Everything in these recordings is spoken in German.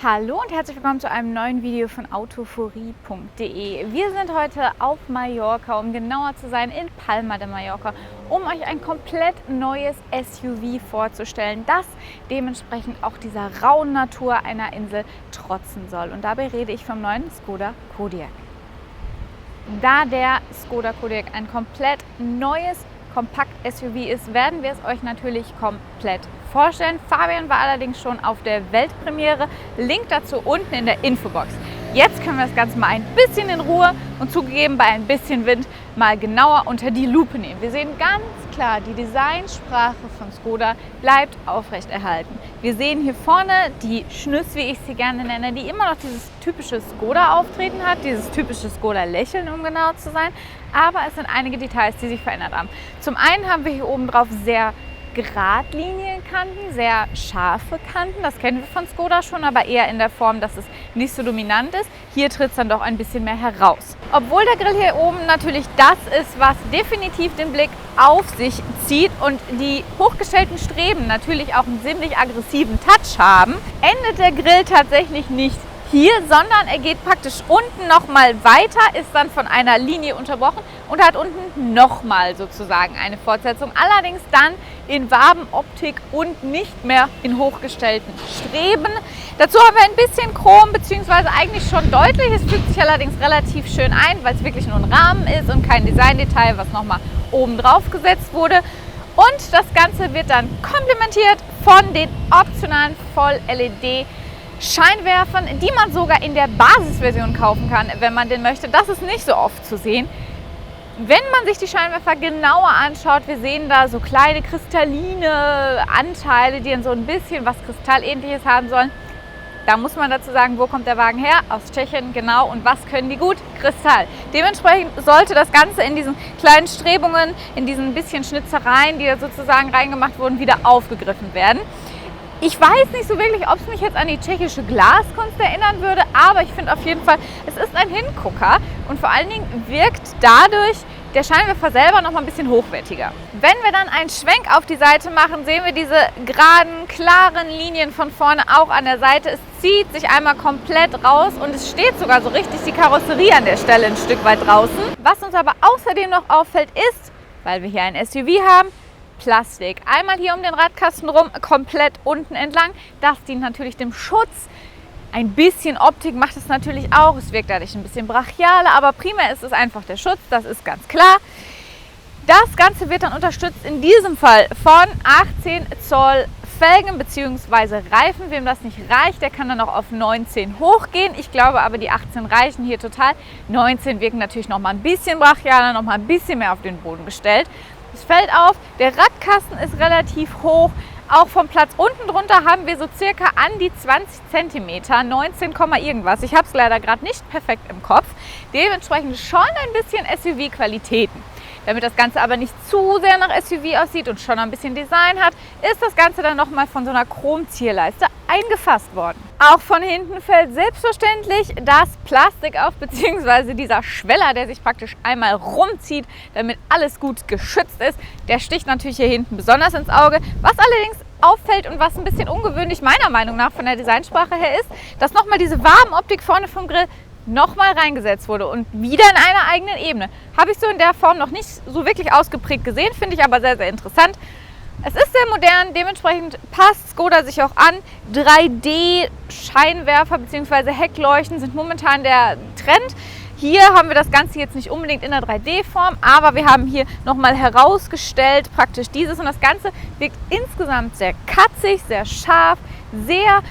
Hallo und herzlich willkommen zu einem neuen Video von autoforie.de. Wir sind heute auf Mallorca, um genauer zu sein in Palma de Mallorca, um euch ein komplett neues SUV vorzustellen, das dementsprechend auch dieser rauen Natur einer Insel trotzen soll. Und dabei rede ich vom neuen Škoda Kodiaq. Da der Škoda Kodiaq ein komplett neues Kompakt-SUV ist, werden wir es euch natürlich komplett vorstellen. Fabian war allerdings schon auf der Weltpremiere. Link dazu unten in der Infobox. Jetzt können wir das Ganze mal ein bisschen in Ruhe und zugegeben bei ein bisschen Wind mal genauer unter die Lupe nehmen. Wir sehen ganz klar, die Designsprache von Škoda bleibt aufrechterhalten. Wir sehen hier vorne die Schnüss, wie ich sie gerne nenne, die immer noch dieses typische Škoda-Auftreten hat, dieses typische Škoda-Lächeln, um genau zu sein. Aber es sind einige Details, die sich verändert haben. Zum einen haben wir hier oben drauf sehr Gradlinienkanten, sehr scharfe Kanten. Das kennen wir von Škoda schon, aber eher in der Form, dass es nicht so dominant ist. Hier tritt es dann doch ein bisschen mehr heraus. Obwohl der Grill hier oben natürlich das ist, was definitiv den Blick auf sich zieht und die hochgestellten Streben natürlich auch einen ziemlich aggressiven Touch haben, endet der Grill tatsächlich nicht hier, sondern er geht praktisch unten nochmal weiter, ist dann von einer Linie unterbrochen und hat unten nochmal sozusagen eine Fortsetzung, allerdings dann in Wabenoptik und nicht mehr in hochgestellten Streben. Dazu haben wir ein bisschen Chrom, beziehungsweise eigentlich schon deutlich, es fügt sich allerdings relativ schön ein, weil es wirklich nur ein Rahmen ist und kein Designdetail, was nochmal oben drauf gesetzt wurde. Und das Ganze wird dann komplementiert von den optionalen Voll-LED Scheinwerfern, die man sogar in der Basisversion kaufen kann, wenn man den möchte. Das ist nicht so oft zu sehen. Wenn man sich die Scheinwerfer genauer anschaut, wir sehen da so kleine kristalline Anteile, die dann so ein bisschen was Kristallähnliches haben sollen. Da muss man dazu sagen, wo kommt der Wagen her? Aus Tschechien, genau. Und was können die gut? Kristall. Dementsprechend sollte das Ganze in diesen kleinen Strebungen, in diesen bisschen Schnitzereien, die da sozusagen reingemacht wurden, wieder aufgegriffen werden. Ich weiß nicht so wirklich, ob es mich jetzt an die tschechische Glaskunst erinnern würde, aber ich finde auf jeden Fall, es ist ein Hingucker und vor allen Dingen wirkt dadurch der Scheinwerfer selber noch mal ein bisschen hochwertiger. Wenn wir dann einen Schwenk auf die Seite machen, sehen wir diese geraden, klaren Linien von vorne auch an der Seite. Es zieht sich einmal komplett raus und es steht sogar so richtig die Karosserie an der Stelle ein Stück weit draußen. Was uns aber außerdem noch auffällt ist, weil wir hier ein SUV haben, Plastik. Einmal hier um den Radkasten rum, komplett unten entlang. Das dient natürlich dem Schutz. Ein bisschen Optik macht es natürlich auch. Es wirkt dadurch ein bisschen brachialer, aber primär ist es einfach der Schutz, das ist ganz klar. Das Ganze wird dann unterstützt in diesem Fall von 18 Zoll Felgen bzw. Reifen. Wem das nicht reicht, der kann dann noch auf 19 hochgehen. Ich glaube aber, die 18 reichen hier total. 19 wirken natürlich noch mal ein bisschen brachialer, noch mal ein bisschen mehr auf den Boden gestellt. Es fällt auf, der Radkasten ist relativ hoch. Auch vom Platz unten drunter haben wir so circa an die 20 cm, 19, irgendwas. Ich habe es leider gerade nicht perfekt im Kopf. Dementsprechend schon ein bisschen SUV-Qualitäten. Damit das Ganze aber nicht zu sehr nach SUV aussieht und schon ein bisschen Design hat, ist das Ganze dann nochmal von so einer Chromzierleiste eingefasst worden. Auch von hinten fällt selbstverständlich das Plastik auf, beziehungsweise dieser Schweller, der sich praktisch einmal rumzieht, damit alles gut geschützt ist. Der sticht natürlich hier hinten besonders ins Auge. Was allerdings auffällt und was ein bisschen ungewöhnlich meiner Meinung nach von der Designsprache her ist, dass nochmal diese Wabenoptik vorne vom Grill nochmal reingesetzt wurde und wieder in einer eigenen Ebene. Habe ich so in der Form noch nicht so wirklich ausgeprägt gesehen, finde ich aber sehr, sehr interessant. Es ist sehr modern, dementsprechend passt Škoda sich auch an. 3D-Scheinwerfer bzw. Heckleuchten sind momentan der Trend. Hier haben wir das Ganze jetzt nicht unbedingt in der 3D-Form, aber wir haben hier nochmal herausgestellt praktisch dieses und das Ganze wirkt insgesamt sehr katzig, sehr scharf, sehr,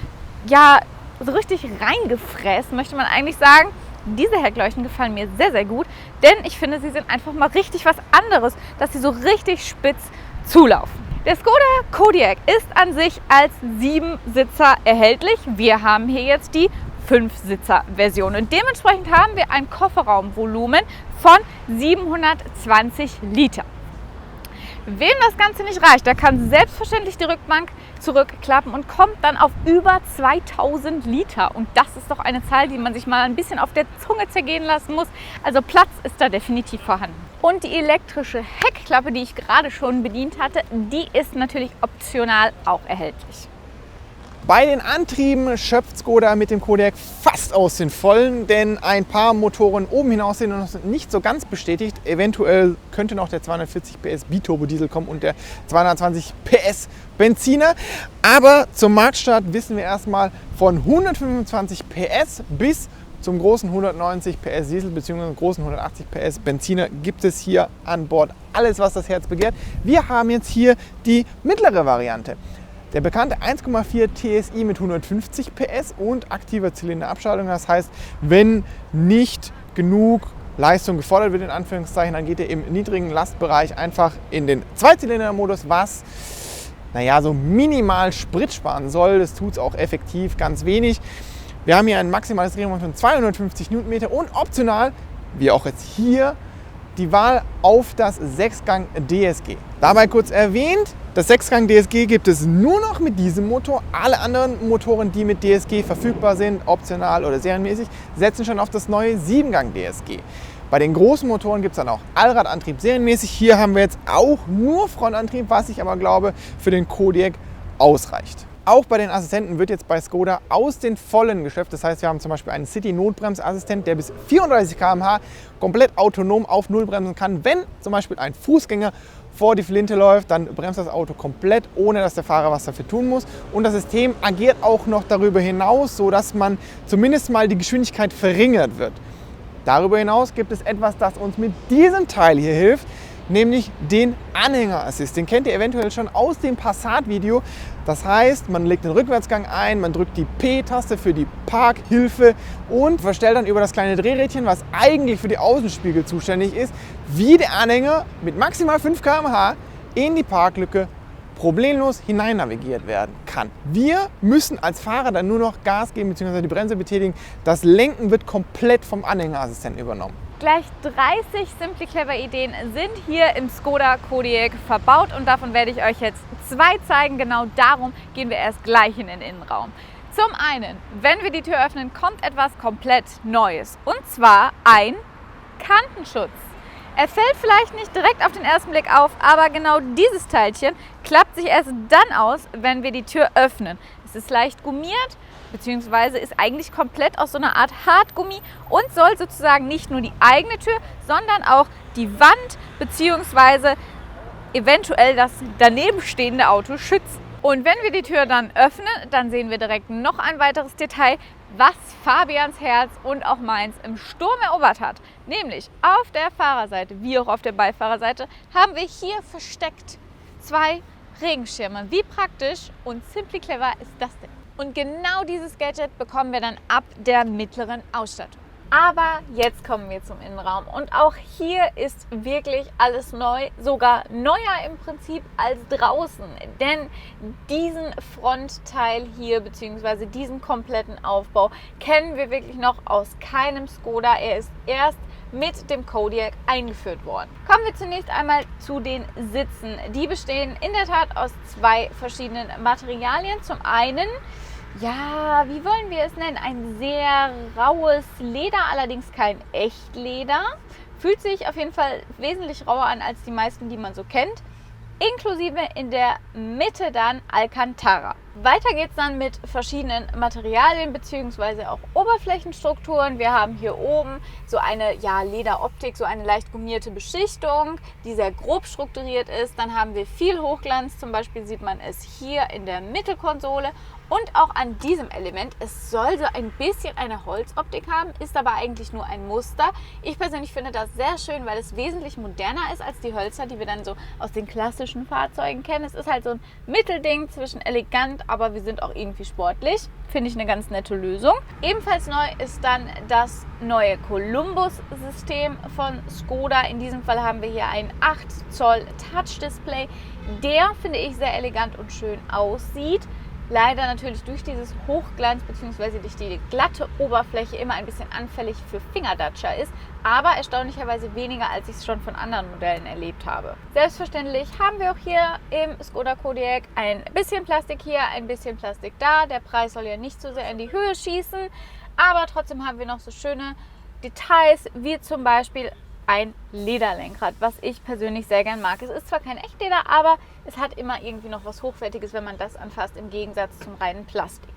ja, so richtig reingefräst, möchte man eigentlich sagen. Diese Heckleuchten gefallen mir sehr, sehr gut, denn ich finde, sie sind einfach mal richtig was anderes, dass sie so richtig spitz zulaufen. Der Škoda Kodiaq ist an sich als 7-Sitzer erhältlich. Wir haben hier jetzt die 5-Sitzer-Version und dementsprechend haben wir ein Kofferraumvolumen von 720 Liter. Wem das Ganze nicht reicht, der kann selbstverständlich die Rückbank zurückklappen und kommt dann auf über 2000 Liter. Und das ist doch eine Zahl, die man sich mal ein bisschen auf der Zunge zergehen lassen muss. Also Platz ist da definitiv vorhanden. Und die elektrische Heckklappe, die ich gerade schon bedient hatte, die ist natürlich optional auch erhältlich. Bei den Antrieben schöpft Skoda mit dem Kodiaq fast aus den Vollen, denn ein paar Motoren oben hinaus sind noch nicht so ganz bestätigt. Eventuell könnte noch der 240 PS Biturbo-Diesel kommen und der 220 PS Benziner. Aber zum Marktstart wissen wir erstmal von 125 PS bis zum großen 190 PS Diesel bzw. großen 180 PS Benziner gibt es hier an Bord alles, was das Herz begehrt. Wir haben jetzt hier die mittlere Variante. Der bekannte 1,4 TSI mit 150 PS und aktiver Zylinderabschaltung. Das heißt, wenn nicht genug Leistung gefordert wird, in Anführungszeichen, dann geht er im niedrigen Lastbereich einfach in den Zweizylinder-Modus, was so minimal Sprit sparen soll. Das tut es auch effektiv ganz wenig. Wir haben hier ein maximales Drehmoment von 250 Newtonmeter und optional, wie auch jetzt hier, die Wahl auf das 6-Gang DSG. Dabei kurz erwähnt, das 6-Gang DSG gibt es nur noch mit diesem Motor. Alle anderen Motoren, die mit DSG verfügbar sind, optional oder serienmäßig, setzen schon auf das neue 7-Gang DSG. Bei den großen Motoren gibt es dann auch Allradantrieb serienmäßig. Hier haben wir jetzt auch nur Frontantrieb, was ich aber glaube für den Kodiaq ausreicht. Auch bei den Assistenten wird jetzt bei Skoda aus den Vollen geschöpft. Das heißt, wir haben zum Beispiel einen City-Notbremsassistent, der bis 34 km/h komplett autonom auf Null bremsen kann. Wenn zum Beispiel ein Fußgänger vor die Flinte läuft, dann bremst das Auto komplett, ohne dass der Fahrer was dafür tun muss. Und das System agiert auch noch darüber hinaus, sodass man zumindest mal die Geschwindigkeit verringert wird. Darüber hinaus gibt es etwas, das uns mit diesem Teil hier hilft, nämlich den Anhängerassist. Den kennt ihr eventuell schon aus dem Passat-Video. Das heißt, man legt den Rückwärtsgang ein, man drückt die P-Taste für die Parkhilfe und verstellt dann über das kleine Drehrädchen, was eigentlich für die Außenspiegel zuständig ist, wie der Anhänger mit maximal 5 km/h in die Parklücke problemlos hinein navigiert werden kann. Wir müssen als Fahrer dann nur noch Gas geben bzw. die Bremse betätigen. Das Lenken wird komplett vom Anhängerassistenten übernommen. Gleich 30 Simply Clever Ideen sind hier im Skoda Kodiaq verbaut und davon werde ich euch jetzt 2 zeigen. Genau darum gehen wir erst gleich in den Innenraum. Zum einen, wenn wir die Tür öffnen, kommt etwas komplett Neues und zwar ein Kantenschutz. Er fällt vielleicht nicht direkt auf den ersten Blick auf, aber genau dieses Teilchen klappt sich erst dann aus, wenn wir die Tür öffnen. Es ist leicht gummiert, beziehungsweise ist eigentlich komplett aus so einer Art Hartgummi und soll sozusagen nicht nur die eigene Tür, sondern auch die Wand beziehungsweise eventuell das daneben stehende Auto schützen. Und wenn wir die Tür dann öffnen, dann sehen wir direkt noch ein weiteres Detail, was Fabians Herz und auch meins im Sturm erobert hat. Nämlich auf der Fahrerseite wie auch auf der Beifahrerseite haben wir hier versteckt 2 Regenschirme. Wie praktisch und simply clever ist das denn? Und genau dieses Gadget bekommen wir dann ab der mittleren Ausstattung. Aber jetzt kommen wir zum Innenraum und auch hier ist wirklich alles neu, sogar neuer im Prinzip als draußen. Denn diesen Frontteil hier bzw. diesen kompletten Aufbau kennen wir wirklich noch aus keinem Skoda. Er ist erst mit dem Kodiaq eingeführt worden. Kommen wir zunächst einmal zu den Sitzen. Die bestehen in der Tat aus 2 verschiedenen Materialien. Zum einen, ja, wie wollen wir es nennen? Ein sehr raues Leder, allerdings kein Echtleder. Fühlt sich auf jeden Fall wesentlich rauer an als die meisten, die man so kennt. Inklusive in der Mitte dann Alcantara. Weiter geht es dann mit verschiedenen Materialien bzw. auch Oberflächenstrukturen. Wir haben hier oben so eine Lederoptik, so eine leicht gummierte Beschichtung, die sehr grob strukturiert ist. Dann haben wir viel Hochglanz, zum Beispiel sieht man es hier in der Mittelkonsole. Und auch an diesem Element, es soll so ein bisschen eine Holzoptik haben, ist aber eigentlich nur ein Muster. Ich persönlich finde das sehr schön, weil es wesentlich moderner ist als die Hölzer, die wir dann so aus den klassischen Fahrzeugen kennen. Es ist halt so ein Mittelding zwischen elegant, aber wir sind auch irgendwie sportlich. Finde ich eine ganz nette Lösung. Ebenfalls neu ist dann das neue Columbus-System von Skoda. In diesem Fall haben wir hier ein 8 Zoll Touch-Display, der, finde ich, sehr elegant und schön aussieht. Leider natürlich durch dieses Hochglanz bzw. durch die glatte Oberfläche immer ein bisschen anfällig für Fingerdatscher ist, aber erstaunlicherweise weniger, als ich es schon von anderen Modellen erlebt habe. Selbstverständlich haben wir auch hier im Skoda Kodiaq ein bisschen Plastik hier, ein bisschen Plastik da. Der Preis soll ja nicht so sehr in die Höhe schießen, aber trotzdem haben wir noch so schöne Details, wie zum Beispiel ein Lederlenkrad, was ich persönlich sehr gern mag. Es ist zwar kein Echtleder, aber es hat immer irgendwie noch was Hochwertiges, wenn man das anfasst, im Gegensatz zum reinen Plastik.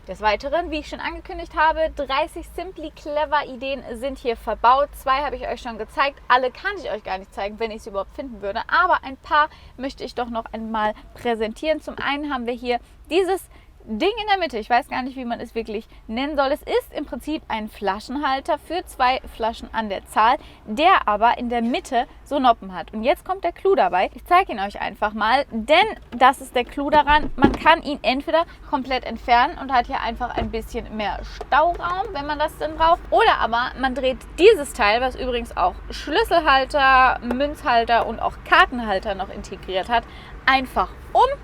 Des Weiteren, wie ich schon angekündigt habe, 30 Simply Clever Ideen sind hier verbaut. 2 habe ich euch schon gezeigt. Alle kann ich euch gar nicht zeigen, wenn ich sie überhaupt finden würde. Aber ein paar möchte ich doch noch einmal präsentieren. Zum einen haben wir hier dieses Ding in der Mitte. Ich weiß gar nicht, wie man es wirklich nennen soll. Es ist im Prinzip ein Flaschenhalter für 2 Flaschen an der Zahl, der aber in der Mitte so Noppen hat. Und jetzt kommt der Clou dabei. Ich zeige ihn euch einfach mal, denn das ist der Clou daran. Man kann ihn entweder komplett entfernen und hat hier einfach ein bisschen mehr Stauraum, wenn man das denn braucht. Oder aber man dreht dieses Teil, was übrigens auch Schlüsselhalter, Münzhalter und auch Kartenhalter noch integriert hat, einfach um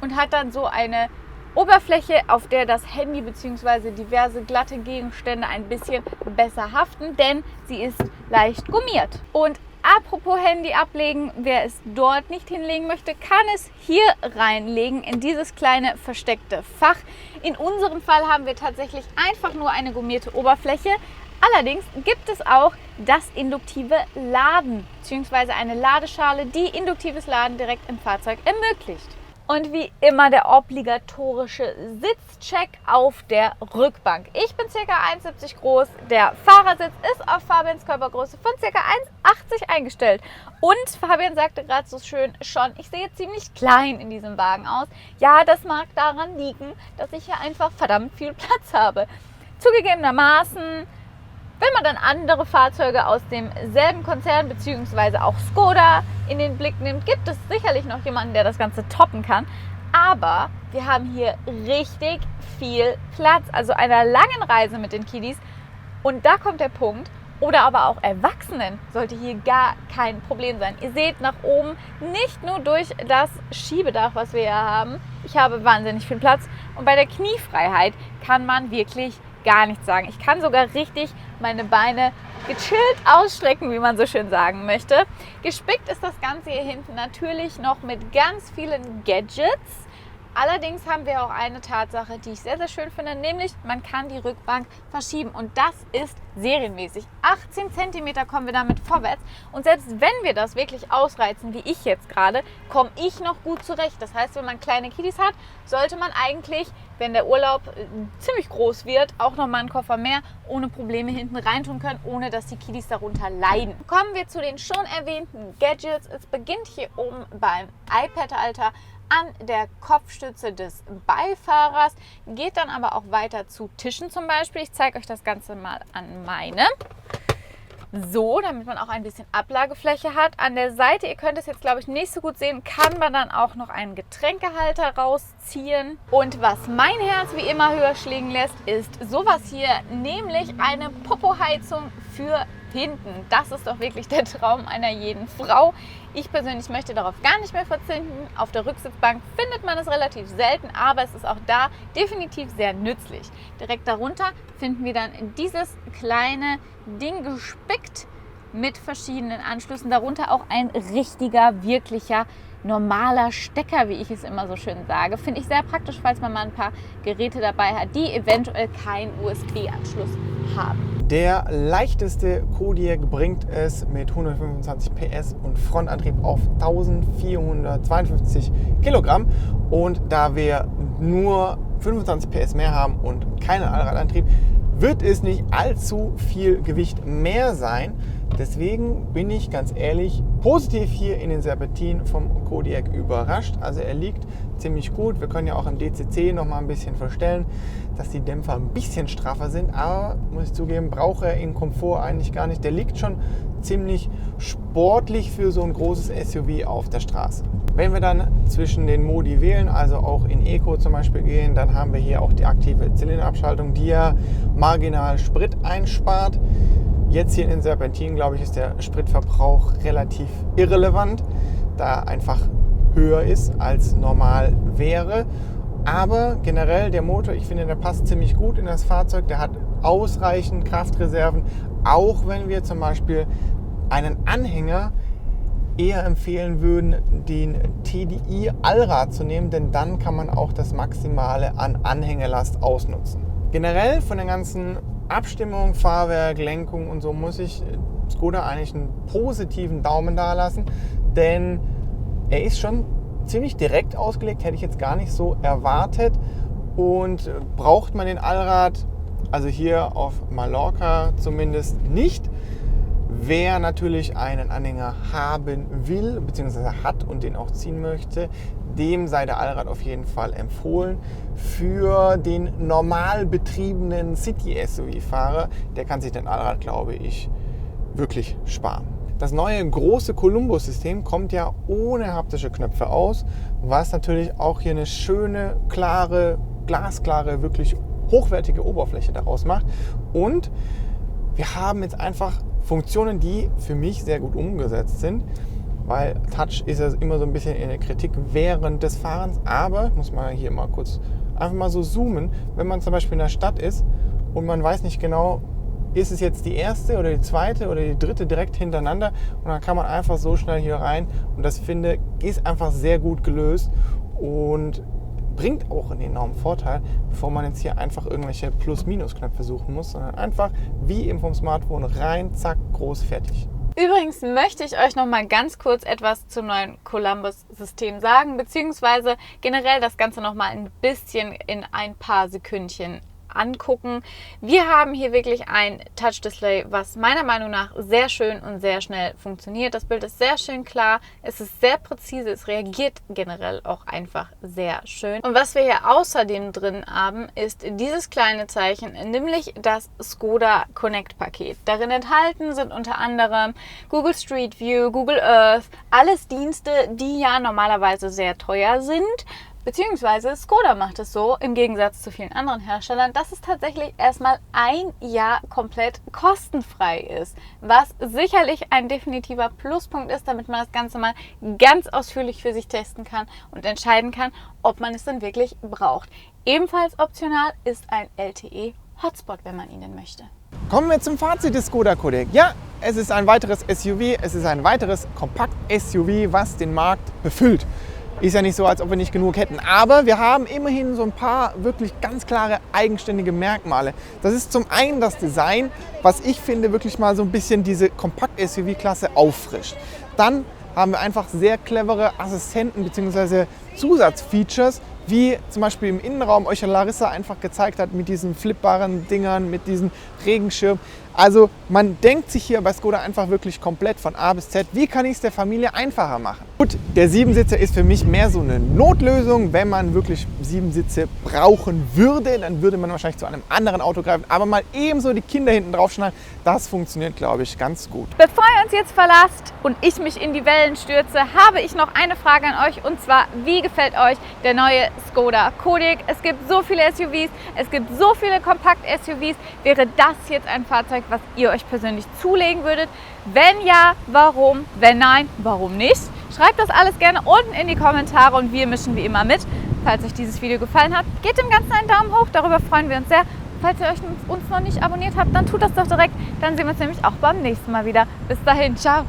und hat dann so eine Oberfläche, auf der das Handy bzw. diverse glatte Gegenstände ein bisschen besser haften, denn sie ist leicht gummiert. Und apropos Handy ablegen, wer es dort nicht hinlegen möchte, kann es hier reinlegen in dieses kleine versteckte Fach. In unserem Fall haben wir tatsächlich einfach nur eine gummierte Oberfläche. Allerdings gibt es auch das induktive Laden bzw. eine Ladeschale, die induktives Laden direkt im Fahrzeug ermöglicht. Und wie immer der obligatorische Sitzcheck auf der Rückbank. Ich bin ca. 1,70 groß, der Fahrersitz ist auf Fabians Körpergröße von ca. 1,80 eingestellt. Und Fabian sagte gerade so schön schon, ich sehe ziemlich klein in diesem Wagen aus. Ja, das mag daran liegen, dass ich hier einfach verdammt viel Platz habe. Zugegebenermaßen, wenn man dann andere Fahrzeuge aus demselben Konzern bzw. auch Skoda in den Blick nimmt, gibt es sicherlich noch jemanden, der das Ganze toppen kann. Aber wir haben hier richtig viel Platz, also einer langen Reise mit den Kiddies. Und da kommt der Punkt, oder aber auch Erwachsenen sollte hier gar kein Problem sein. Ihr seht nach oben nicht nur durch das Schiebedach, was wir hier haben. Ich habe wahnsinnig viel Platz und bei der Kniefreiheit kann man wirklich gar nichts sagen. Ich kann sogar richtig meine Beine gechillt ausstrecken, wie man so schön sagen möchte. Gespickt ist das Ganze hier hinten natürlich noch mit ganz vielen Gadgets. Allerdings haben wir auch eine Tatsache, die ich sehr, sehr schön finde, nämlich man kann die Rückbank verschieben und das ist serienmäßig. 18 cm kommen wir damit vorwärts und selbst wenn wir das wirklich ausreizen, wie ich jetzt gerade, komme ich noch gut zurecht. Das heißt, wenn man kleine Kiddies hat, sollte man eigentlich, wenn der Urlaub ziemlich groß wird, auch noch mal einen Koffer mehr ohne Probleme hinten reintun können, ohne dass die Kiddies darunter leiden. Kommen wir zu den schon erwähnten Gadgets. Es beginnt hier oben beim iPad-Halter an der Kopfstütze des Beifahrers, geht dann aber auch weiter zu Tischen zum Beispiel. Ich zeige euch das Ganze mal an meine. So, damit man auch ein bisschen Ablagefläche hat. An der Seite, ihr könnt es jetzt glaube ich nicht so gut sehen, kann man dann auch noch einen Getränkehalter rausziehen. Und was mein Herz wie immer höher schlägen lässt, ist sowas hier, nämlich eine Popo-Heizung für hinten. Das ist doch wirklich der Traum einer jeden Frau. Ich persönlich möchte darauf gar nicht mehr verzichten. Auf der Rücksitzbank findet man es relativ selten, aber es ist auch da definitiv sehr nützlich. Direkt darunter finden wir dann dieses kleine Ding gespickt mit verschiedenen Anschlüssen. Darunter auch ein richtiger, wirklicher, normaler Stecker, wie ich es immer so schön sage. Finde ich sehr praktisch, falls man mal ein paar Geräte dabei hat, die eventuell keinen USB-Anschluss haben. Der leichteste Kodiaq bringt es mit 125 PS und Frontantrieb auf 1452 Kilogramm. Und da wir nur 25 PS mehr haben und keinen Allradantrieb, wird es nicht allzu viel Gewicht mehr sein. Deswegen bin ich ganz ehrlich positiv hier in den Serpentinen vom Kodiaq überrascht. Also er liegt ziemlich gut. Wir können ja auch im DCC noch mal ein bisschen verstellen, dass die Dämpfer ein bisschen straffer sind. Aber muss ich zugeben, braucht er in Komfort eigentlich gar nicht. Der liegt schon ziemlich sportlich für so ein großes SUV auf der Straße. Wenn wir dann zwischen den Modi wählen, also auch in Eco zum Beispiel gehen, dann haben wir hier auch die aktive Zylinderabschaltung, die ja marginal Sprit einspart. Jetzt hier in den Serpentinen, glaube ich, ist der Spritverbrauch relativ irrelevant, da er einfach höher ist als normal wäre. Aber generell der Motor, ich finde, der passt ziemlich gut in das Fahrzeug. Der hat ausreichend Kraftreserven, auch wenn wir zum Beispiel einen Anhänger eher empfehlen würden, den TDI Allrad zu nehmen, denn dann kann man auch das Maximale an Anhängelast ausnutzen. Generell von der ganzen Abstimmung, Fahrwerk, Lenkung und so muss ich Skoda eigentlich einen positiven Daumen da lassen, denn er ist schon ziemlich direkt ausgelegt, hätte ich jetzt gar nicht so erwartet. Und braucht man den Allrad, also hier auf Mallorca zumindest nicht. Wer natürlich einen Anhänger haben will bzw. hat und den auch ziehen möchte, dem sei der Allrad auf jeden Fall empfohlen. Für den normal betriebenen City-SUV-Fahrer, der kann sich den Allrad, glaube ich, wirklich sparen. Das neue große Columbus-System kommt ja ohne haptische Knöpfe aus, was natürlich auch hier eine schöne, klare, glasklare, wirklich hochwertige Oberfläche daraus macht. Und wir haben jetzt einfach Funktionen, die für mich sehr gut umgesetzt sind, weil Touch ist ja immer so ein bisschen in der Kritik während des Fahrens, aber ich muss mal hier mal kurz einfach mal so zoomen, wenn man zum Beispiel in der Stadt ist und man weiß nicht genau, ist es jetzt die erste oder die zweite oder die dritte direkt hintereinander, und dann kann man einfach so schnell hier rein, und das finde ist einfach sehr gut gelöst und bringt auch einen enormen Vorteil, bevor man jetzt hier einfach irgendwelche Plus-Minus-Knöpfe suchen muss, sondern einfach wie eben vom Smartphone rein, zack, groß, fertig. Übrigens möchte ich euch noch mal ganz kurz etwas zum neuen Columbus-System sagen, beziehungsweise generell das Ganze noch mal ein bisschen in ein paar Sekündchen angucken. Wir haben hier wirklich ein Touch-Display, was meiner Meinung nach sehr schön und sehr schnell funktioniert. Das Bild ist sehr schön klar, es ist sehr präzise, es reagiert generell auch einfach sehr schön. Und was wir hier außerdem drin haben, ist dieses kleine Zeichen, nämlich das Skoda Connect Paket. Darin enthalten sind unter anderem Google Street View, Google Earth, alles Dienste, die ja normalerweise sehr teuer sind. Beziehungsweise Skoda macht es so, im Gegensatz zu vielen anderen Herstellern, dass es tatsächlich erstmal ein Jahr komplett kostenfrei ist. Was sicherlich ein definitiver Pluspunkt ist, damit man das Ganze mal ganz ausführlich für sich testen kann und entscheiden kann, ob man es denn wirklich braucht. Ebenfalls optional ist ein LTE-Hotspot, wenn man ihn denn möchte. Kommen wir zum Fazit des Skoda Kodiaq. Ja, es ist ein weiteres SUV, es ist ein weiteres Kompakt-SUV, was den Markt befüllt. Ist ja nicht so, als ob wir nicht genug hätten. Aber wir haben immerhin so ein paar wirklich ganz klare eigenständige Merkmale. Das ist zum einen das Design, was ich finde wirklich mal so ein bisschen diese Kompakt-SUV-Klasse auffrischt. Dann haben wir einfach sehr clevere Assistenten bzw. Zusatzfeatures, wie zum Beispiel im Innenraum euch Larissa einfach gezeigt hat mit diesen flippbaren Dingern, mit diesem Regenschirm. Also man denkt sich hier bei Skoda einfach wirklich komplett von A bis Z, wie kann ich es der Familie einfacher machen. Gut, der 7-Sitzer ist für mich mehr so eine Notlösung. Wenn man wirklich 7 Sitze brauchen würde, dann würde man wahrscheinlich zu einem anderen Auto greifen. Aber mal ebenso die Kinder hinten drauf schnallen, das funktioniert, glaube ich, ganz gut. Bevor ihr uns jetzt verlasst und ich mich in die Wellen stürze, habe ich noch eine Frage an euch, und zwar, wie gefällt euch der neue Skoda Kodiaq? Es gibt so viele SUVs, es gibt so viele Kompakt-SUVs. Wäre das jetzt ein Fahrzeug, was ihr euch persönlich zulegen würdet? Wenn ja, warum? Wenn nein, warum nicht? Schreibt das alles gerne unten in die Kommentare und wir mischen wie immer mit. Falls euch dieses Video gefallen hat, gebt dem Ganzen einen Daumen hoch, darüber freuen wir uns sehr. Falls ihr uns noch nicht abonniert habt, dann tut das doch direkt. Dann sehen wir uns nämlich auch beim nächsten Mal wieder. Bis dahin, ciao!